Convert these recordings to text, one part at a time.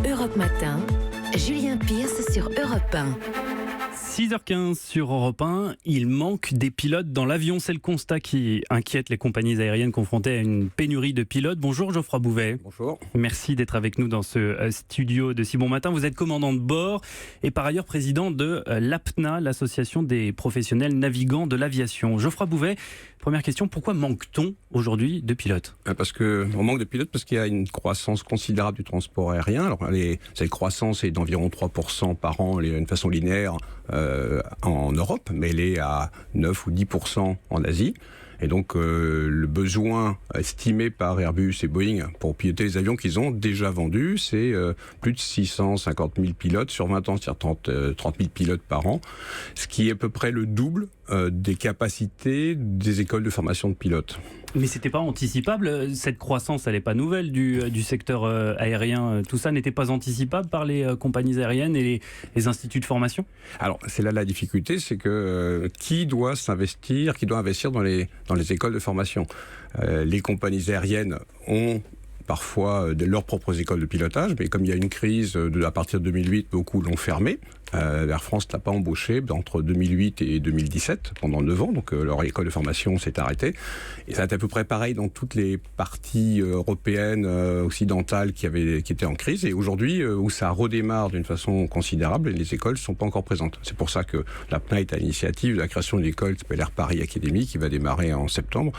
Europe Matin, Julien Pierce sur Europe 1. 6h15 sur Europe 1, il manque des pilotes dans l'avion. C'est le constat qui inquiète les compagnies aériennes confrontées à une pénurie de pilotes. Bonjour Geoffroy Bouvet. Bonjour. Merci d'être avec nous dans ce studio de Si Bon Matin. Vous êtes commandant de bord et par ailleurs président de l'APNA, l'association des professionnels navigants de l'aviation. Geoffroy Bouvet, première question, pourquoi manque-t-on aujourd'hui de pilotes ? Parce qu'on manque de pilotes parce qu'il y a une croissance considérable du transport aérien. Alors, cette croissance est d'environ 3% par an, d'une façon linéaire en Europe, mais elle est à 9 ou 10% en Asie. Et donc, le besoin estimé par Airbus et Boeing pour piloter les avions qu'ils ont déjà vendus, c'est plus de 650 000 pilotes sur 20 ans, c'est-à-dire 30 000 pilotes par an, ce qui est à peu près le double des capacités des écoles de formation de pilotes. Mais c'était pas anticipable, cette croissance, elle n'est pas nouvelle du secteur aérien. Tout ça n'était pas anticipable par les compagnies aériennes et les instituts de formation ? Alors, c'est là la difficulté, c'est que qui doit investir dans les écoles de formation. Les compagnies aériennes ont parfois leurs propres écoles de pilotage, mais comme il y a une crise à partir de 2008, beaucoup l'ont fermé. Air France n'a pas embauché entre 2008 et 2017, pendant 9 ans, donc leur école de formation s'est arrêtée. Et ça a été à peu près pareil dans toutes les parties européennes, occidentales qui étaient en crise. Et aujourd'hui, où ça redémarre d'une façon considérable, les écoles ne sont pas encore présentes. C'est pour ça que l'APNA est à l'initiative de la création d'une école qui s'appelle Air Paris Academy, qui va démarrer en septembre,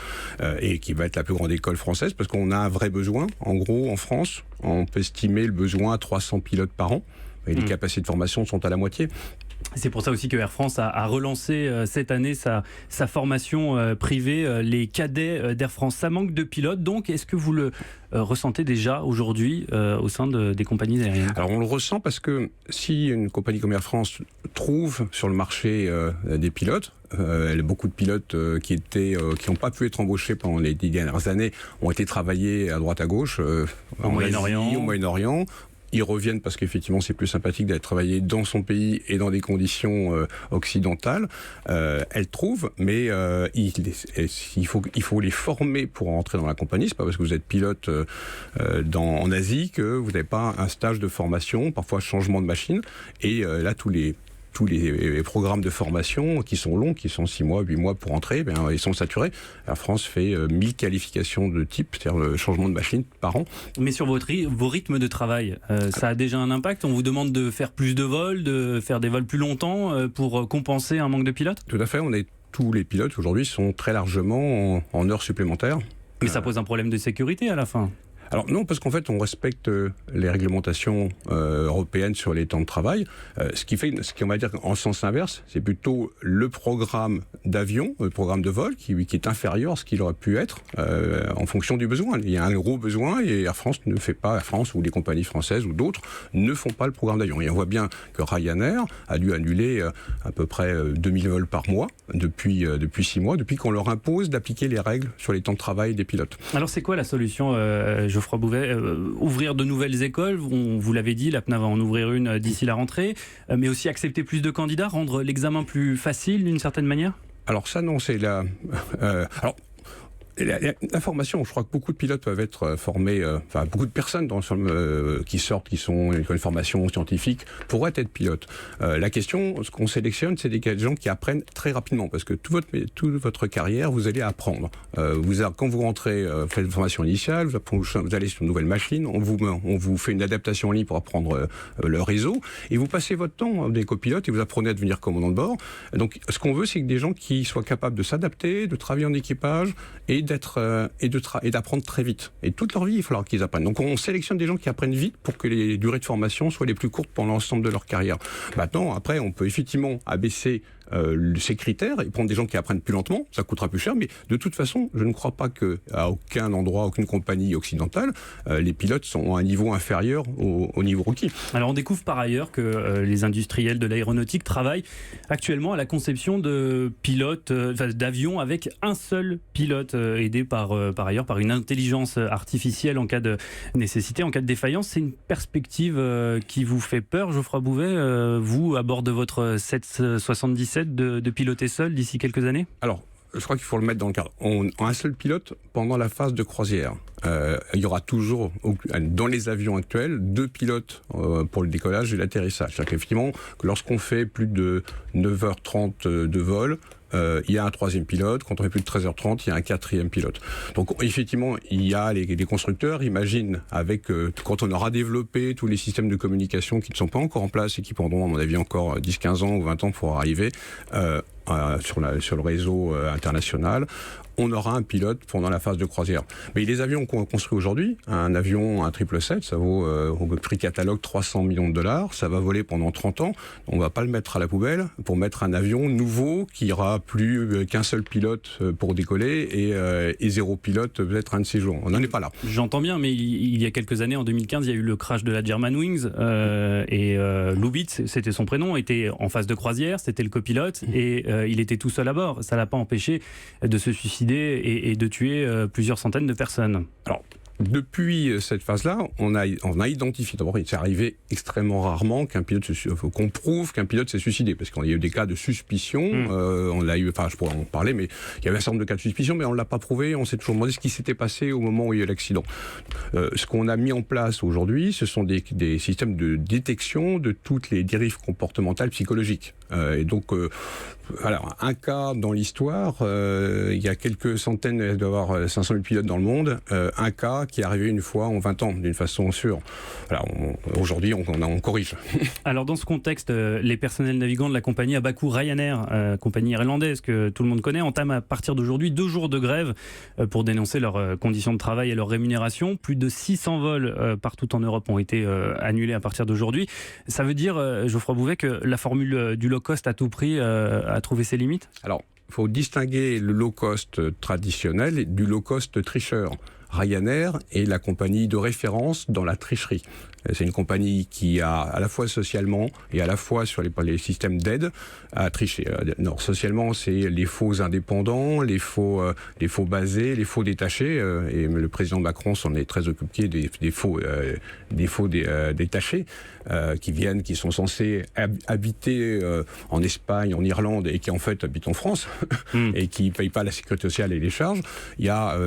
et qui va être la plus grande école française, parce qu'on a un vrai besoin. En gros, en France, on peut estimer le besoin à 300 pilotes par an. Et les capacités de formation sont à la moitié. C'est pour ça aussi que Air France a relancé cette année sa formation privée, les cadets d'Air France. Ça manque de pilotes, donc est-ce que vous le ressentez déjà aujourd'hui au sein des compagnies aériennes ? Alors on le ressent parce que si une compagnie comme Air France trouve sur le marché des pilotes, beaucoup de pilotes qui n'ont pas pu être embauchés pendant les 10 dernières années ont été travaillés à droite à gauche, au Moyen-Orient. Ils reviennent parce qu'effectivement c'est plus sympathique d'être travaillé dans son pays et dans des conditions occidentales. Elles trouvent, mais il faut les former pour entrer dans la compagnie. C'est pas parce que vous êtes pilote en Asie que vous n'avez pas un stage de formation, parfois changement de machine. Et là tous les programmes de formation qui sont longs, qui sont 6 mois, 8 mois pour entrer, ils sont saturés. Air France fait 1000 qualifications de type, c'est-à-dire le changement de machine par an. Mais sur vos rythmes de travail, ça a déjà un impact ? On vous demande de faire plus de vols, de faire des vols plus longtemps pour compenser un manque de pilotes ? Tout à fait, tous les pilotes aujourd'hui sont très largement en heures supplémentaires. Mais ça pose un problème de sécurité à la fin ? Alors non, parce qu'en fait, on respecte les réglementations européennes sur les temps de travail. Ce qui on va dire en sens inverse, c'est plutôt le programme d'avion, le programme de vol, qui est inférieur à ce qu'il aurait pu être en fonction du besoin. Il y a un gros besoin et Air France Air France ou les compagnies françaises ou d'autres ne font pas le programme d'avion. Et on voit bien que Ryanair a dû annuler à peu près 2000 vols par mois depuis 6 mois, depuis qu'on leur impose d'appliquer les règles sur les temps de travail des pilotes. Alors c'est quoi la solution Geoffroy Bouvet, ouvrir de nouvelles écoles, vous l'avez dit, l'APNA va en ouvrir une d'ici la rentrée, mais aussi accepter plus de candidats, rendre l'examen plus facile d'une certaine manière ? Alors ça non, c'est la formation, je crois que beaucoup de pilotes peuvent être formés, beaucoup de personnes qui sortent, qui ont une formation scientifique, pourraient être pilotes. La question, ce qu'on sélectionne, c'est des gens qui apprennent très rapidement, parce que toute votre carrière, vous allez apprendre. Quand vous rentrez, faites une formation initiale, vous allez sur une nouvelle machine, on vous fait une adaptation en ligne pour apprendre le réseau, et vous passez votre temps des copilotes et vous apprenez à devenir commandant de bord. Donc, ce qu'on veut, c'est que des gens qui soient capables de s'adapter, de travailler en équipage et d'apprendre très vite. Et toute leur vie, il va falloir qu'ils apprennent. Donc on sélectionne des gens qui apprennent vite pour que les durées de formation soient les plus courtes pendant l'ensemble de leur carrière. Maintenant, après, on peut effectivement abaisser ces critères et prendre des gens qui apprennent plus lentement, ça coûtera plus cher, mais de toute façon, je ne crois pas qu'à aucun endroit, aucune compagnie occidentale, les pilotes sont à un niveau inférieur au niveau requis. Alors on découvre par ailleurs que les industriels de l'aéronautique travaillent actuellement à la conception de pilotes, d'avions avec un seul pilote, aidé par ailleurs par une intelligence artificielle en cas de nécessité, en cas de défaillance. C'est une perspective qui vous fait peur, Geoffroy Bouvet, vous, à bord de votre 777, de piloter seul d'ici quelques années ? Alors, je crois qu'il faut le mettre dans le cadre. On a un seul pilote pendant la phase de croisière. Il y aura toujours, dans les avions actuels, 2 pilotes pour le décollage et l'atterrissage. C'est-à-dire qu'effectivement, lorsqu'on fait plus de 9h30 de vol, il y a un 3e pilote. Quand on fait plus de 13h30, il y a un 4e pilote. Donc effectivement, il y a les constructeurs imaginent quand on aura développé tous les systèmes de communication qui ne sont pas encore en place et qui prendront à mon avis encore 10-15 ans ou 20 ans pour arriver sur le réseau international, on aura un pilote pendant la phase de croisière. Mais les avions qu'on construit aujourd'hui, un avion, un 777, ça vaut au prix catalogue 300 millions de dollars, ça va voler pendant 30 ans, on va pas le mettre à la poubelle pour mettre un avion nouveau qui aura plus qu'un seul pilote pour décoller et 0 pilote peut-être un de ces jours. On n'en est pas là. J'entends bien, mais il y a quelques années, en 2015, il y a eu le crash de la Germanwings et Lubitz, c'était son prénom, était en phase de croisière, c'était le copilote et il était tout seul à bord. Ça l'a pas empêché de se suicider et de tuer plusieurs centaines de personnes. Alors, depuis cette phase-là, on a identifié, d'abord, c'est arrivé extrêmement rarement qu'on prouve qu'un pilote s'est suicidé, parce qu'il y a eu des cas de suspicion, on a eu, enfin, je pourrais en parler, mais il y avait un certain nombre de cas de suspicion, mais on ne l'a pas prouvé, on s'est toujours demandé ce qui s'était passé au moment où il y a eu l'accident. Ce qu'on a mis en place aujourd'hui, ce sont des systèmes de détection de toutes les dérives comportementales psychologiques. Et donc, alors, un cas dans l'histoire, il y a quelques centaines, il doit y avoir 500 000 pilotes dans le monde, un cas qui est arrivé une fois en 20 ans, d'une façon sûre. Alors, aujourd'hui, on corrige. Alors, dans ce contexte, les personnels navigants de la compagnie à bas coût Ryanair, compagnie irlandaise que tout le monde connaît, entament à partir d'aujourd'hui 2 jours de grève pour dénoncer leurs conditions de travail et leur rémunération. Plus de 600 vols partout en Europe ont été annulés à partir d'aujourd'hui. Ça veut dire, Geoffroy Bouvet, que la formule du low cost à tout prix a trouvé ses limites ? Alors, il faut distinguer le low cost traditionnel du low cost tricheur. Ryanair est la compagnie de référence dans la tricherie. C'est une compagnie qui a à la fois socialement et à la fois sur les systèmes d'aide à tricher. Non, socialement, c'est les faux indépendants, les faux basés, les faux détachés. Et le président Macron s'en est très occupé des faux détachés qui sont censés habiter en Espagne, en Irlande et qui en fait habitent en France et qui ne payent pas la sécurité sociale et les charges. Il y a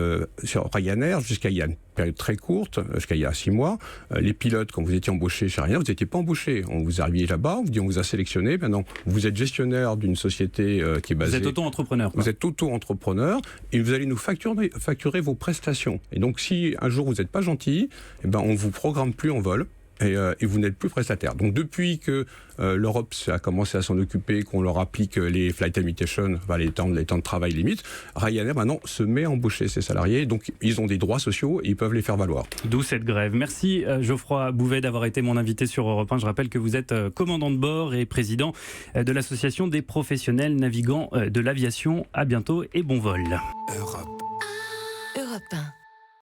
sur Ryanair, jusqu'à il y a une période très courte, jusqu'à il y a 6 mois, les pilotes, quand vous étiez embauché chez Ryanair, vous n'étiez pas embauché. Vous arriviez là-bas, on vous a sélectionné. Maintenant, vous êtes gestionnaire d'une société qui est basée... Vous êtes auto-entrepreneur. Vous êtes auto-entrepreneur et vous allez nous facturer vos prestations. Et donc, si un jour vous n'êtes pas gentil, eh ben, on ne vous programme plus en vol. Et vous n'êtes plus prestataire. Donc depuis que l'Europe a commencé à s'en occuper, qu'on leur applique les flight limitation, les temps de travail limite, Ryanair maintenant se met à embaucher ses salariés, donc ils ont des droits sociaux et ils peuvent les faire valoir. D'où cette grève. Merci Geoffroy Bouvet d'avoir été mon invité sur Europe 1. Je rappelle que vous êtes commandant de bord et président de l'association des professionnels navigants de l'aviation. À bientôt et bon vol. Europe.